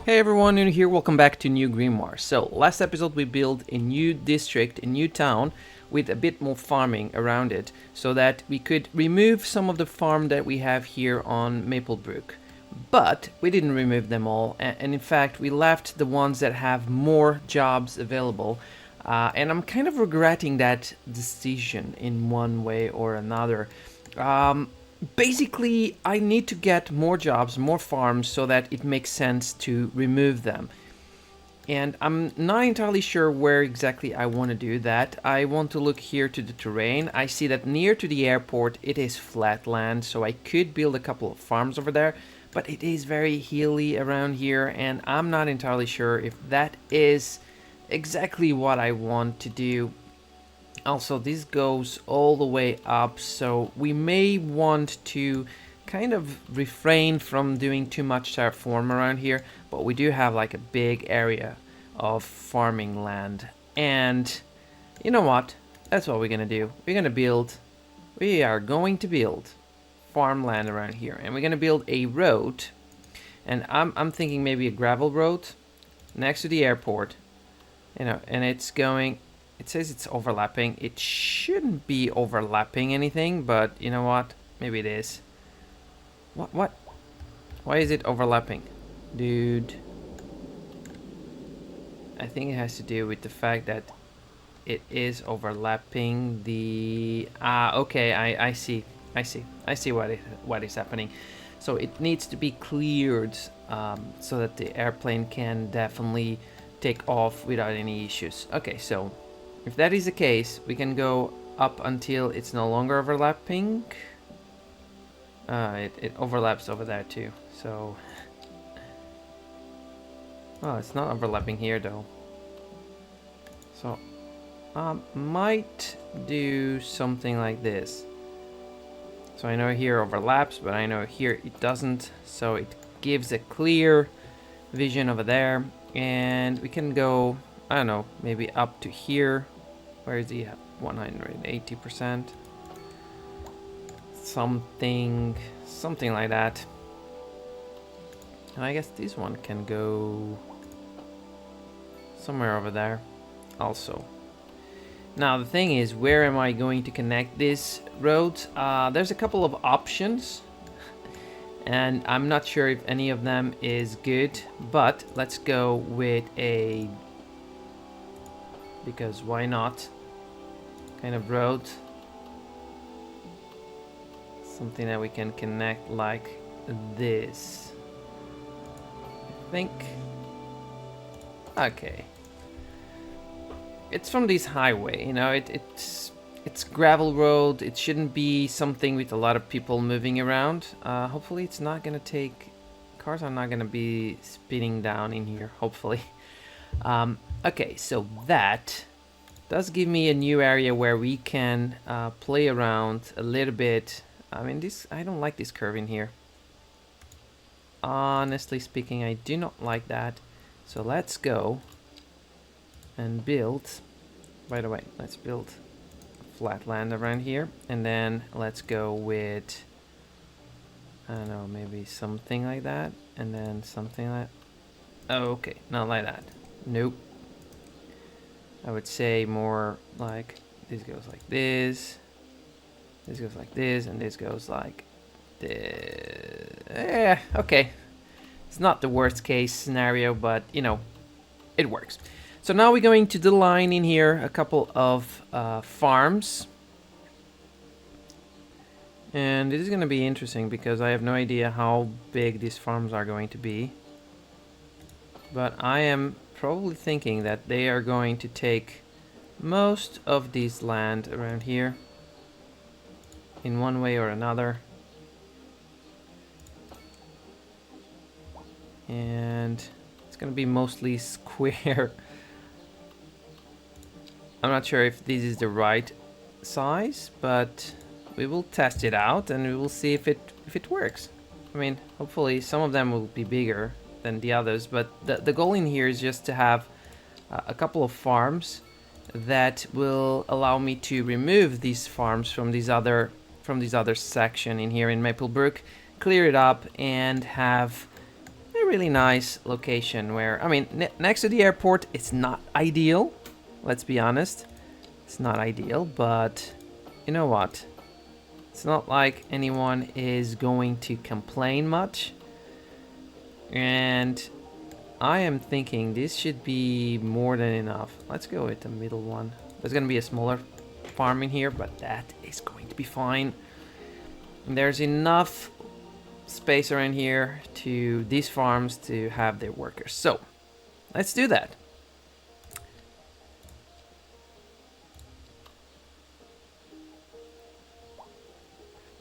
Hey everyone, Nuno here, welcome back to New Grimoire. So, last episode we built a new district, a new town, with a bit more farming around it, so that we could remove some of the farm that we have here on Maplebrook. But we didn't remove them all, and in fact we left the ones that have more jobs available. And I'm kind of regretting that decision in one way or another. Basically, I need to get more jobs, more farms, so that it makes sense to remove them. And I'm not entirely sure where exactly I want to do that. I want to look here to the terrain. I see that near to the airport it is flat land, so I could build a couple of farms over there. But it is very hilly around here, and I'm not entirely sure if that is exactly what I want to do. Also, this goes all the way up, so we may want to kind of refrain from doing too much terraform around here, but we do have like a big area of farming land. And you know what? That's what we're gonna do. We are going to build farmland around here, and we're gonna build a road. And I'm thinking maybe a gravel road next to the airport, and it's going. It says it's overlapping. It shouldn't be overlapping anything, but you know what? Maybe it is. What? Why is it overlapping? Dude. I think it has to do with the fact that it is overlapping the... okay, I see. I see what is happening. So it needs to be cleared so that the airplane can definitely take off without any issues. Okay, so... if that is the case, we can go up until it's no longer overlapping. It overlaps over there too, so... oh, it's not overlapping here though. So, might do something like this. So I know here overlaps, but I know here it doesn't. So it gives a clear vision over there. And we can go, I don't know, maybe up to here. Where is he at? 180%. Something like that. And I guess this one can go somewhere over there also. Now the thing is, where am I going to connect this road? There's a couple of options, and I'm not sure if any of them is good, but let's go with a... because why not? Kind of road. Something that we can connect like this. I think. Okay. It's from this highway, you know, it's gravel road. It shouldn't be something with a lot of people moving around. Hopefully it's not gonna take... cars are not gonna be speeding down in here, hopefully. Okay, so that does give me a new area where we can play around a little bit. I mean, I don't like this curve in here. Honestly speaking, I do not like that. So let's go and build. By the way, let's build flat land around here, and then let's go with, I don't know, maybe something like that, and then something like... oh, okay, not like that. Nope. I would say more like this goes like this goes like this, and this goes like this. Okay. It's not the worst case scenario, but you know, it works. So now we're going to the line in here a couple of farms. And it is going to be interesting because I have no idea how big these farms are going to be. But I am probably thinking that they are going to take most of this land around here in one way or another. And it's going to be mostly square. I'm not sure if this is the right size, but we will test it out and we will see if it works. I mean, hopefully some of them will be bigger than the others, but the goal in here is just to have a couple of farms that will allow me to remove these farms from these other section in here in Maplebrook, clear it up, and have a really nice location where, I mean, next to the airport, it's not ideal. Let's be honest. It's not ideal, but you know what? It's not like anyone is going to complain much. And I am thinking this should be more than enough. Let's go with the middle one. There's going to be a smaller farm in here, but that is going to be fine. And there's enough space around here to these farms to have their workers. So let's do that.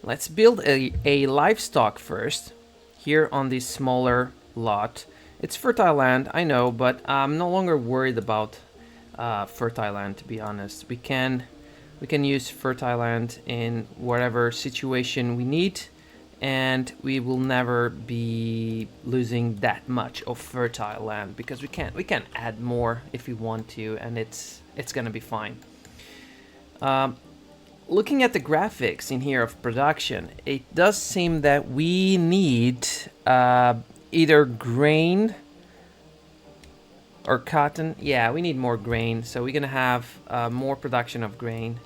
Let's build a livestock first here on this smaller lot. It's fertile land, I know, but I'm no longer worried about fertile land, to be honest. We can use fertile land in whatever situation we need, and we will never be losing that much of fertile land because we can add more if we want to, and it's gonna be fine. Looking at the graphics in here of production, it does seem that we need either grain or cotton. Yeah, we need more grain, so we're gonna have more production of grain.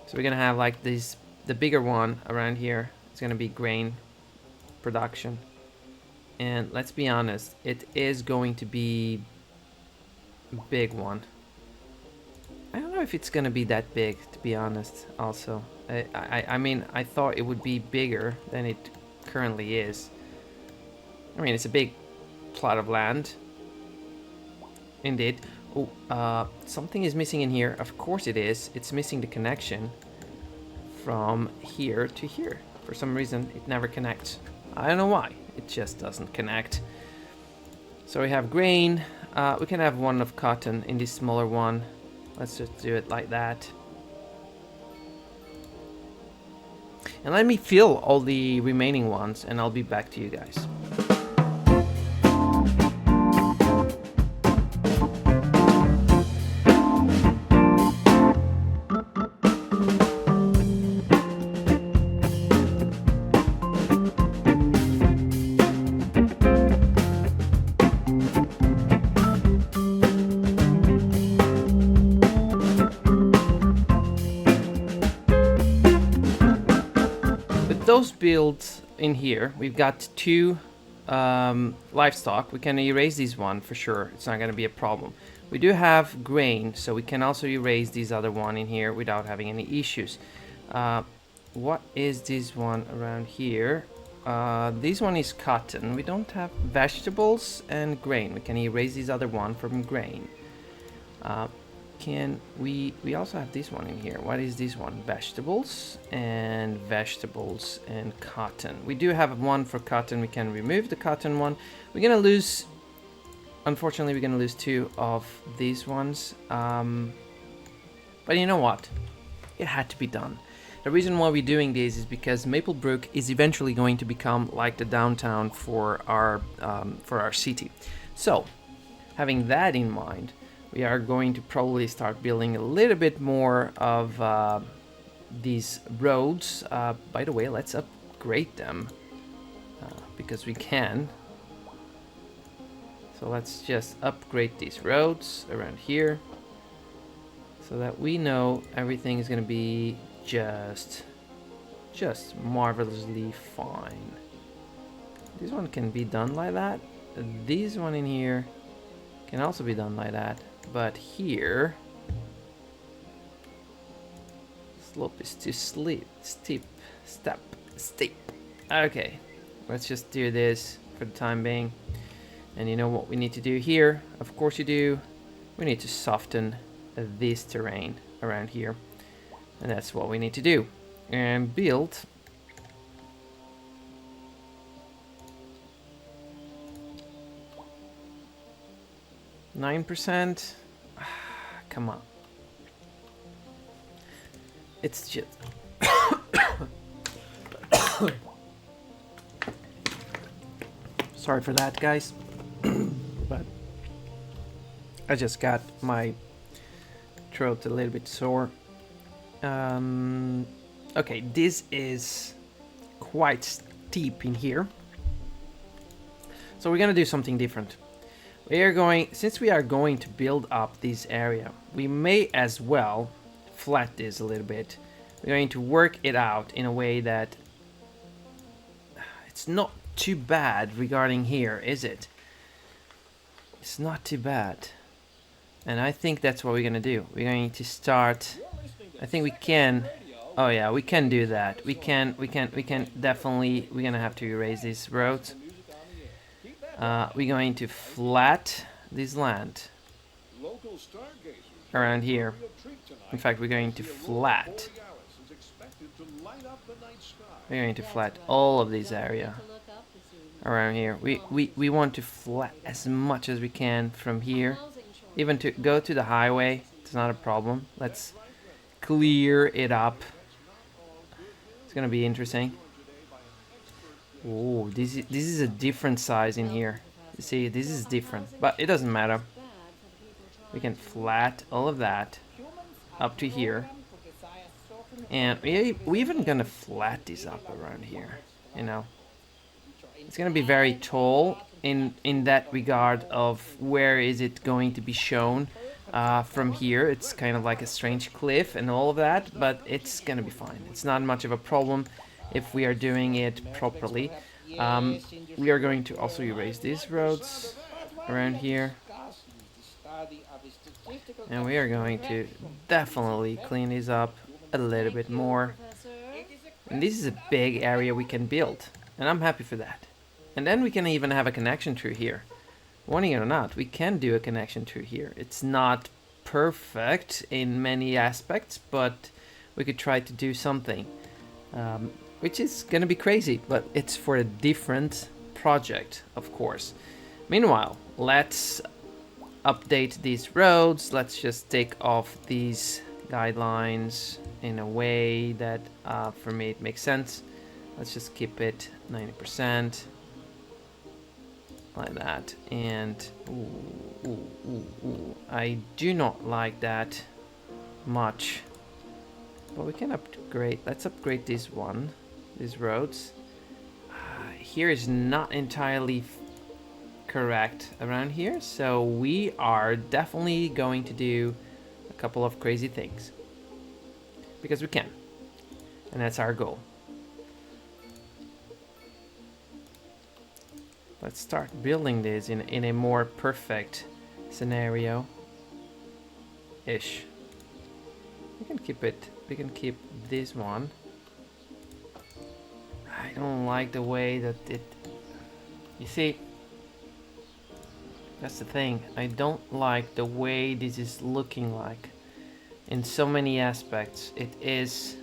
So we're gonna have like this, the bigger one around here. It's gonna be grain production, and let's be honest, it is going to be a big one. I don't know if it's gonna be that big, to be honest. Also, I mean, I thought it would be bigger than it currently is. I mean, it's a big plot of land. Indeed. Oh, something is missing in here. Of course it is. It's missing the connection from here to here. For some reason, it never connects. I don't know why. It just doesn't connect. So we have grain. We can have one of cotton in this smaller one. Let's just do it like that. And let me fill all the remaining ones, and I'll be back to you guys. Those builds in here, we've got two livestock. We can erase this one for sure. It's not going to be a problem. We do have grain, so we can also erase this other one in here without having any issues. What is this one around here? This one is cotton. We don't have vegetables and grain. We can erase this other one from grain. We also have this one in here. What is this one? Vegetables and cotton. We do have one for cotton. We can remove the cotton one. We're gonna lose, unfortunately, we're gonna lose two of these ones. But you know what? It had to be done. The reason why we're doing this is because Maplebrook is eventually going to become like the downtown for our city. So, having that in mind, we are going to probably start building a little bit more of these roads. By the way, let's upgrade them because we can. So let's just upgrade these roads around here so that we know everything is going to be just marvelously fine. This one can be done like that. This one in here can also be done like that. But here, slope is too steep. Okay, let's just do this for the time being. And you know what we need to do here? Of course you do. We need to soften this terrain around here. And that's what we need to do. And build. %. Come on. It's just... Sorry for that, guys. But I just got my throat a little bit sore. Okay, this is quite steep in here. So we're gonna do something different. Since we are going to build up this area, we may as well flat this a little bit. We're going to work it out in a way that it's not too bad regarding here, is it? It's not too bad. And I think that's what we're gonna do. We're going to start, I think we can, oh yeah, we can do that. We can definitely, we're gonna have to erase these roads. We're going to flat this land around here. In fact, we're going to flat. We're going to flat all of this area around here. We want to flat as much as we can from here. Even to go to the highway, it's not a problem. Let's clear it up. It's gonna be interesting. Oh, this is a different size in here. You see, this is different, but it doesn't matter. We can flat all of that up to here, and we even gonna flat this up around here. You know, it's gonna be very tall in that regard of where is it going to be shown from here. It's kind of like a strange cliff and all of that, but it's gonna be fine. It's not much of a problem if we are doing it properly. We are going to also erase these roads around here, and we are going to definitely clean these up a little bit more. And this is a big area we can build, and I'm happy for that. And then we can even have a connection through here. Wanting it or not, we can do a connection through here. It's not perfect in many aspects, but we could try to do something. Which is gonna be crazy, but it's for a different project, of course. Meanwhile, let's update these roads. Let's just take off these guidelines in a way that, for me, it makes sense. Let's just keep it 90%. Like that. And, I do not like that much. But we can upgrade. Let's upgrade this one. These roads. Here is not entirely correct around here, so we are definitely going to do a couple of crazy things. Because we can. And that's our goal. Let's start building this in a more perfect scenario-ish. We can keep it. We can keep this one. I don't like the way that it... You see, that's the thing. I don't like the way this is looking like. In so many aspects, it is...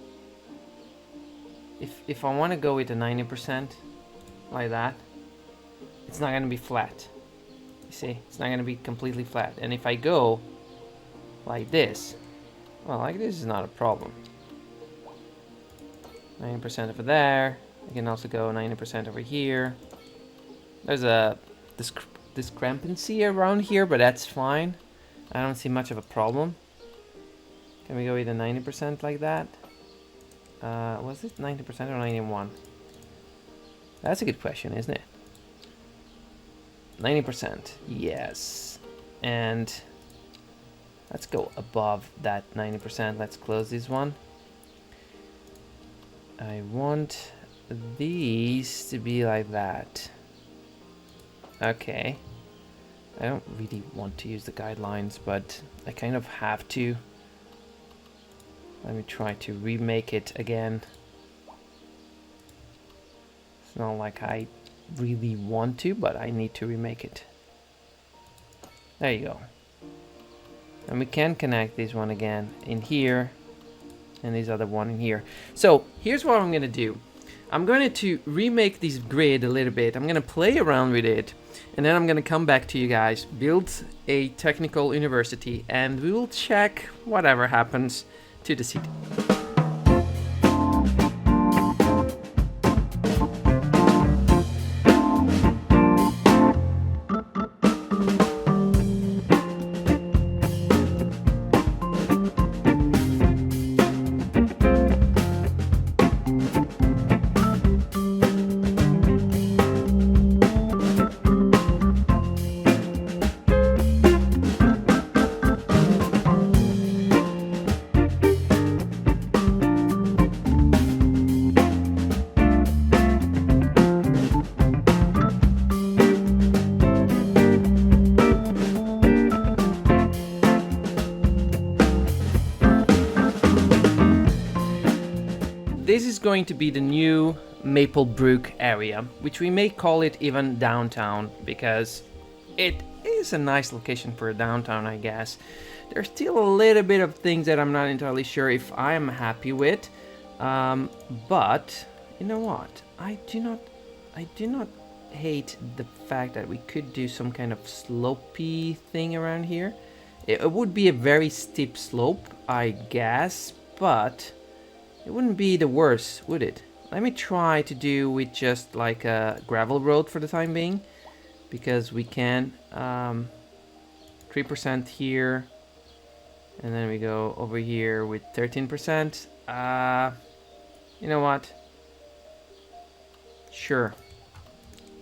If I want to go with a 90% like that, it's not going to be flat. You see, it's not going to be completely flat. And if I go like this, well, like this is not a problem. 90% over there. I can also go 90% over here. There's a discrepancy around here, but that's fine. I don't see much of a problem. Can we go with a 90% like that? Was it 90% or 91? That's a good question, isn't it? 90%, yes. And let's go above that 90%. Let's close this one. I want these to be like that. Okay. I don't really want to use the guidelines, but I kind of have to. Let me try to remake it again. It's not like I really want to, but I need to remake it. There you go. And we can connect this one again in here, and this other one in here. So here's what I'm gonna do. I'm going to remake this grid a little bit. I'm gonna play around with it, and then I'm gonna come back to you guys, build a technical university, and we will check whatever happens to the city. going to be the new Maplebrook area, which we may call it even downtown, because it is a nice location for a downtown, I guess. There's still a little bit of things that I'm not entirely sure if I am happy with, but you know what? I do not hate the fact that we could do some kind of slopey thing around here. It would be a very steep slope, I guess, but it wouldn't be the worst, would it? Let me try to do with just like a gravel road for the time being, because we can. 3% here, and then we go over here with 13%. You know what? Sure.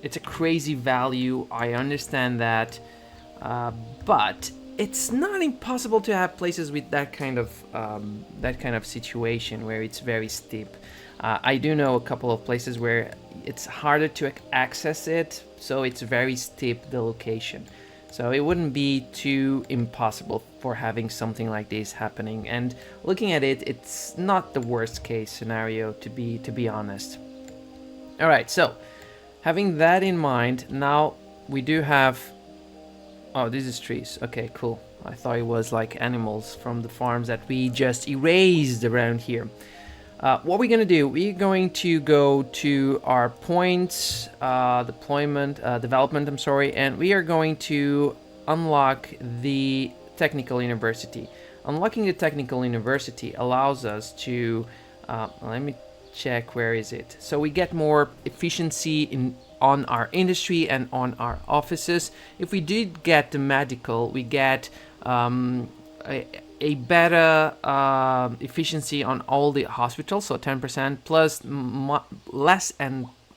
It's a crazy value, I understand that, but it's not impossible to have places with that kind of situation where it's very steep. I do know a couple of places where it's harder to access it, so it's very steep, the location. So it wouldn't be too impossible for having something like this happening. And looking at it, it's not the worst case scenario, to be honest. All right, so having that in mind, now we do have. Oh, this is trees. Okay, cool. I thought it was like animals from the farms that we just erased around here. What we're gonna do, we're going to go to our points, development, I'm sorry, and we are going to unlock the technical university. Unlocking the technical university allows us to, let me check, where is it? So we get more efficiency on our industry and on our offices. If we did get the medical, we get a better efficiency on all the hospitals, so 10% plus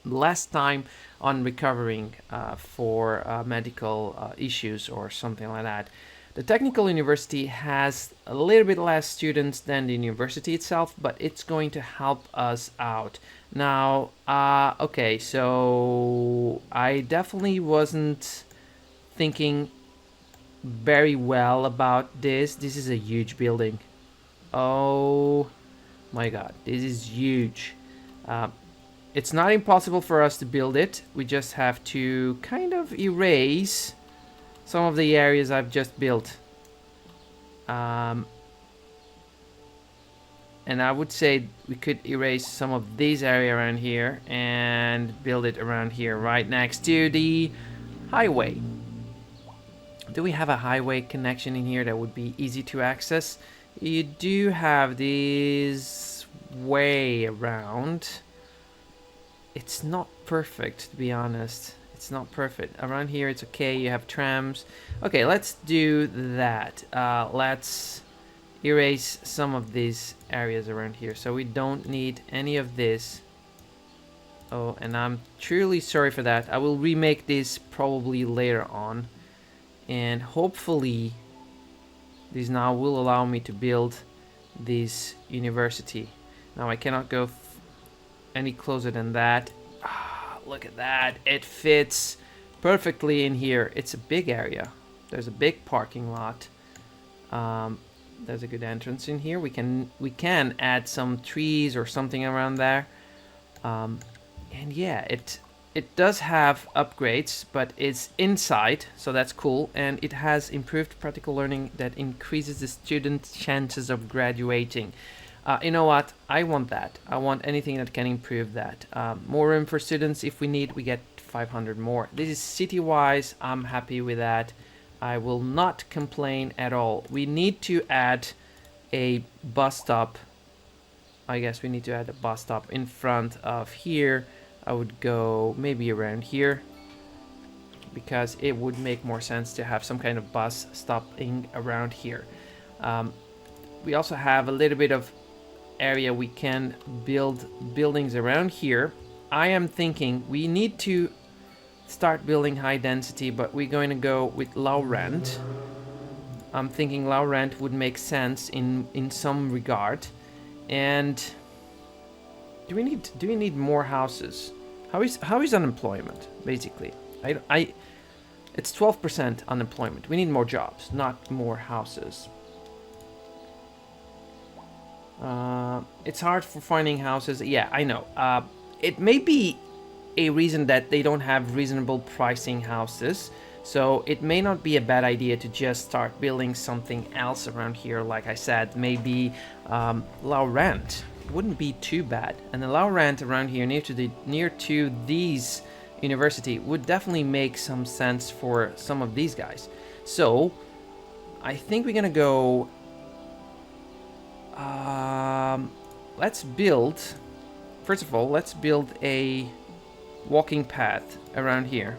less time on recovering for medical issues or something like that. The technical university has a little bit less students than the university itself, but it's going to help us out. Now, okay, so I definitely wasn't thinking very well about this. This is a huge building. Oh my god, this is huge. It's not impossible for us to build it. We just have to kind of erase some of the areas I've just built. And I would say we could erase some of these area around here and build it around here, right next to the highway. Do we have a highway connection in here that would be easy to access? You do have this way around. It's not perfect, to be honest. It's not perfect. Around here it's okay, you have trams. Okay, let's do that. Let's erase some of these areas around here, so we don't need any of this. Oh, and I'm truly sorry for that. I will remake this probably later on, and hopefully this now will allow me to build this university. Now I cannot go any closer than that. Look at that, it fits perfectly in here. It's a big area. There's a big parking lot. There's a good entrance in here. We can add some trees or something around there. And yeah, it does have upgrades, but it's inside, so that's cool. And it has improved practical learning that increases the student's chances of graduating. You know what? I want that. I want anything that can improve that. More room for students. If we need, we get 500 more. This is city-wise. I'm happy with that. I will not complain at all. We need to add a bus stop. I guess we need to add a bus stop in front of here. I would go maybe around here, because it would make more sense to have some kind of bus stopping around here. We also have a little bit of area we can build buildings around here. I am thinking we need to start building high density, but we're going to go with low rent. I'm thinking low rent would make sense in some regard. And do we need more houses? How is unemployment basically? It's 12% unemployment. We need more jobs, not more houses. It's hard for finding houses. Yeah, I know. It may be a reason that they don't have reasonable pricing houses. So it may not be a bad idea to just start building something else around here. Like I said, maybe low rent wouldn't be too bad. And the low rent around here near to these university would definitely make some sense for some of these guys. So I think we're gonna go. Let's build. First of all, let's build a walking path around here.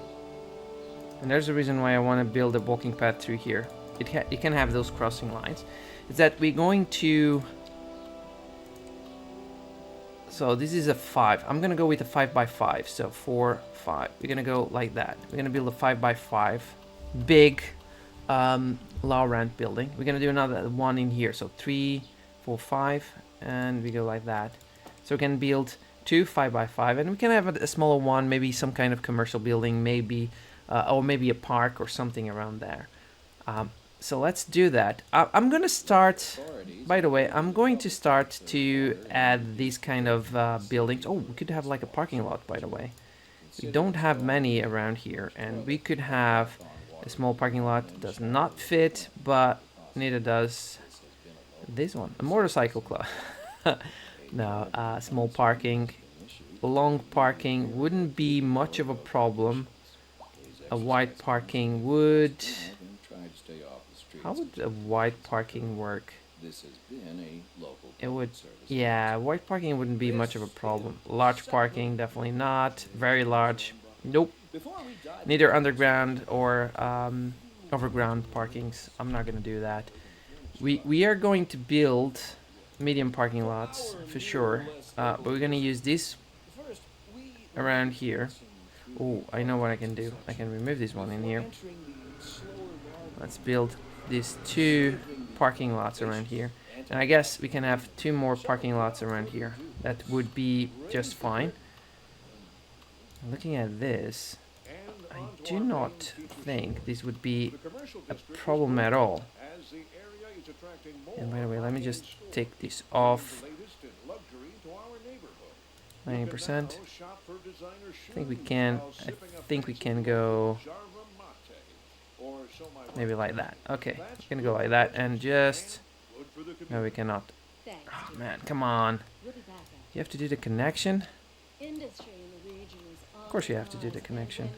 And there's a reason why I want to build a walking path through here. It can have those crossing lines. Is that we're going to... So this is a 5. I'm going to go with a 5 by 5. So 4, 5. We're going to go like that. We're going to build a 5 by 5. Big low rent building. We're going to do another one in here. So 3, 4, 5. And we go like that. So we can build 2 5 by 5. And we can have a smaller one. Maybe some kind of commercial building. Maybe... or maybe a park or something around there. So let's do that. I'm going to start, by the way, I'm going to start to add these kind of buildings. Oh, we could have like a parking lot, by the way. We don't have many around here, and we could have a small parking lot. Does not fit, but neither does this one. A motorcycle club. No, small parking. Long parking wouldn't be much of a problem. A wide parking would... How would a wide parking work? It would... Yeah, wide parking wouldn't be much of a problem. Large parking, definitely not. Very large. Nope. Neither underground or overground parkings. I'm not going to do that. We are going to build medium parking lots, for sure. But we're going to use this around here. Oh, I know what I can do. I can remove this one in here. Let's build these 2 parking lots around here. And I guess we can have 2 more parking lots around here. That would be just fine. Looking at this, I do not think this would be a problem at all. And by the way, let me just take this off. 90%. I think we can go maybe like that. Okay, we're gonna go like that and just... No, we cannot. Oh man, come on. You have to do the connection? Of course you have to do the connection.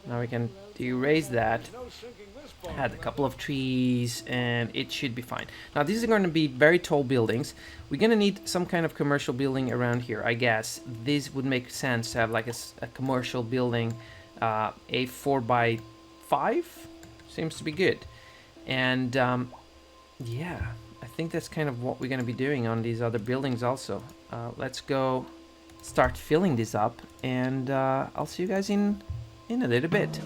Now we can erase that. Add a couple of trees and it should be fine. Now these are going to be very tall buildings. We're going to need some kind of commercial building around here, I guess. This would make sense to have like a commercial building. A 4 by 5 seems to be good. And yeah, I think that's kind of what we're going to be doing on these other buildings also. Let's go start filling this up and I'll see you guys in a little bit.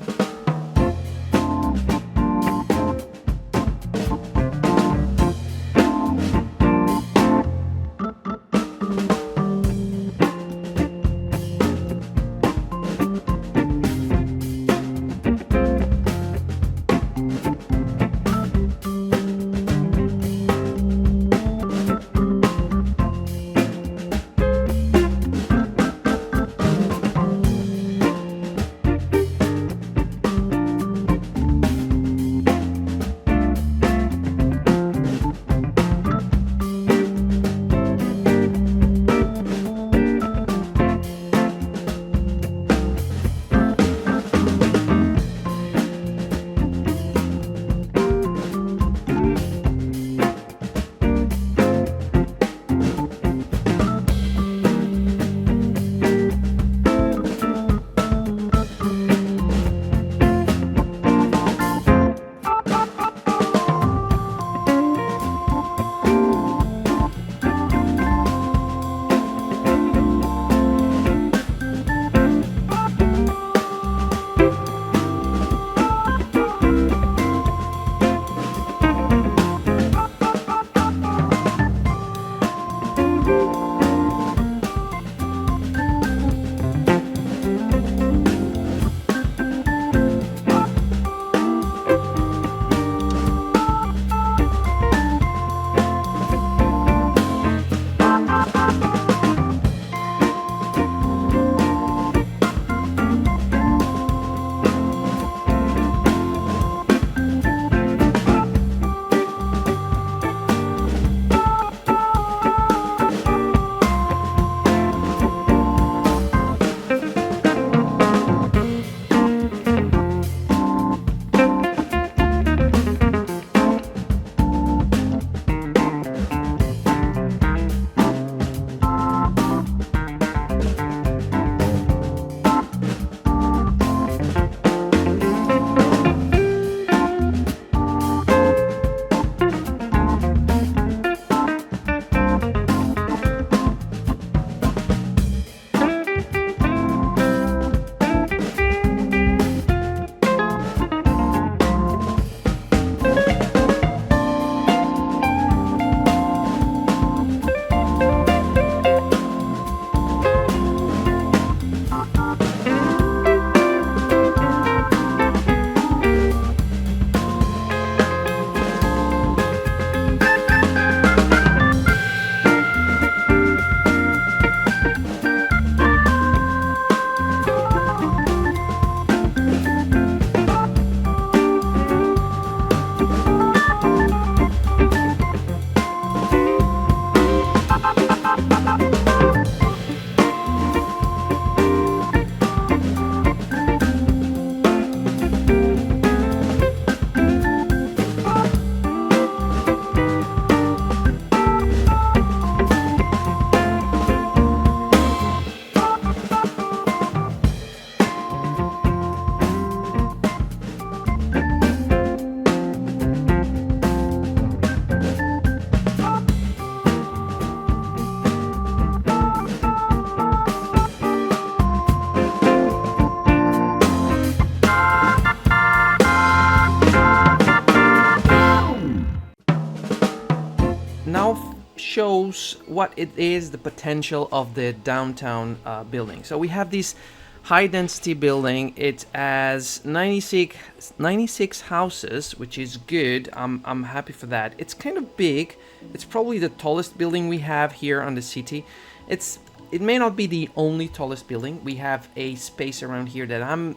shows what it is, the potential of the downtown building. So we have this high density building. It has 96 houses, which is good. I'm happy for that. It's kind of big. It's probably the tallest building we have here on the city. It may not be the only tallest building. We have a space around here that I'm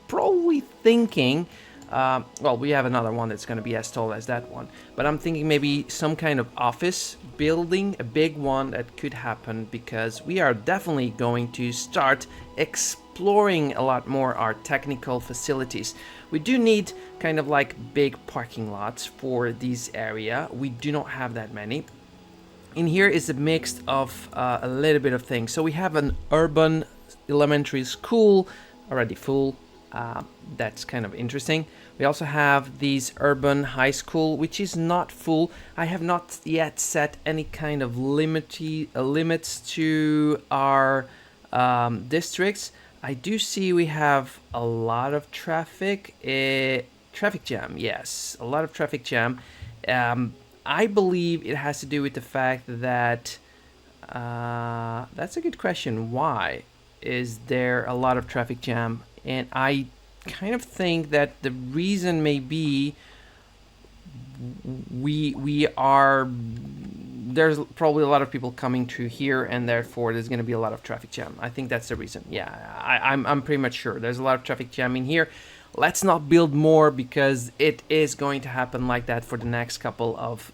probably thinking, well, we have another one that's going to be as tall as that one, but I'm thinking maybe some kind of office building, a big one that could happen, because we are definitely going to start exploring a lot more our technical facilities. We do need kind of like big parking lots for this area. We do not have that many. In here is a mix of a little bit of things. So we have an urban elementary school already full. That's kind of interesting. We also have this urban high school, which is not full. I have not yet set any kind of limits to our districts. I do see we have a lot of traffic. Traffic jam, yes, a lot of traffic jam. I believe it has to do with the fact that that's a good question. Why is there a lot of traffic jam? And I kind of think that the reason may be there's probably a lot of people coming through here, and therefore there's going to be a lot of traffic jam. I think that's the reason. Yeah, I'm pretty much sure there's a lot of traffic jam in here. Let's not build more, because it is going to happen like that for the next couple of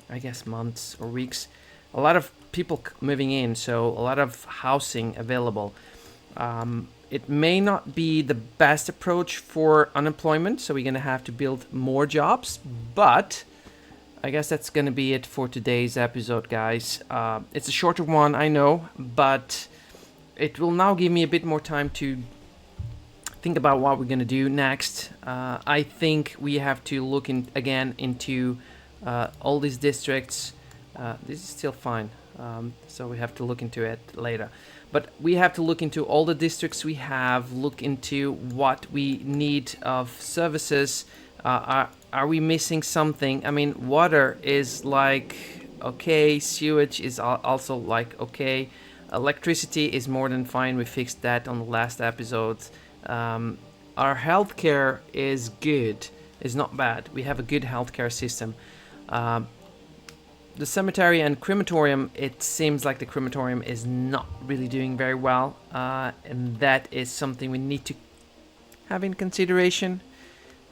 I guess months or weeks. A lot of people moving in, so a lot of housing available. It may not be the best approach for unemployment, so we're going to have to build more jobs, but I guess that's going to be it for today's episode, guys. It's a shorter one, I know, but it will now give me a bit more time to think about what we're going to do next. I think we have to look again into all these districts. This is still fine, so we have to look into it later. But we have to look into all the districts we have, look into what we need of services. Are we missing something? I mean, water is like, okay, sewage is also like, okay. Electricity is more than fine, we fixed that on the last episode. Our healthcare is good, is not bad. We have a good healthcare system. The cemetery and crematorium, it seems like the crematorium is not really doing very well, and that is something we need to have in consideration.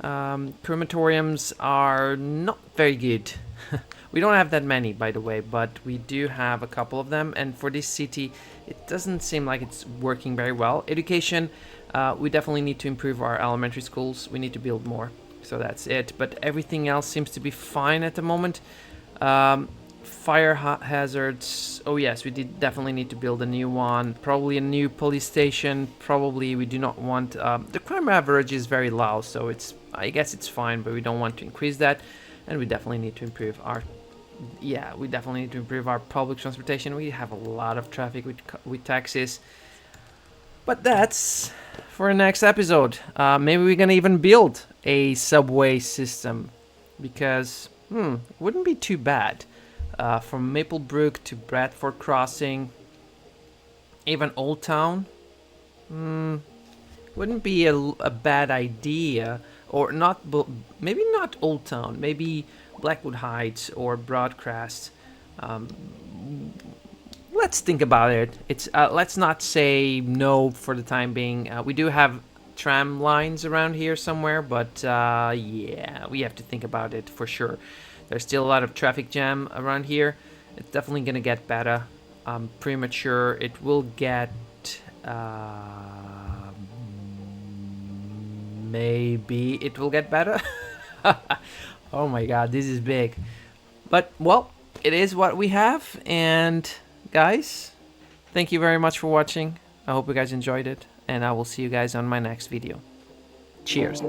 Crematoriums are not very good. We don't have that many, by the way, but we do have a couple of them, and for this city it doesn't seem like it's working very well. Education, we definitely need to improve our elementary schools. We need to build more, so that's it. But everything else seems to be fine at the moment. Fire hazards, oh yes, we definitely need to build a new one, probably a new police station. Probably we do not want, the crime average is very low, so I guess it's fine, but we don't want to increase that. And we definitely need to improve our public transportation. We have a lot of traffic with taxis, but that's for the next episode. Maybe we're gonna even build a subway system, because it wouldn't be too bad. From Maplebrook to Bradford Crossing, even Old Town, wouldn't be a bad idea. Or not, maybe not Old Town, maybe Blackwood Heights or Broadcast. Let's think about it. Let's not say no for the time being. We do have tram lines around here somewhere, but yeah, we have to think about it for sure. There's still a lot of traffic jam around here. It's definitely gonna get better. I'm pretty much sure it will get. Maybe it will get better. Oh my god, this is big. But well, it is what we have. And guys, thank you very much for watching. I hope you guys enjoyed it, and I will see you guys on my next video. Cheers.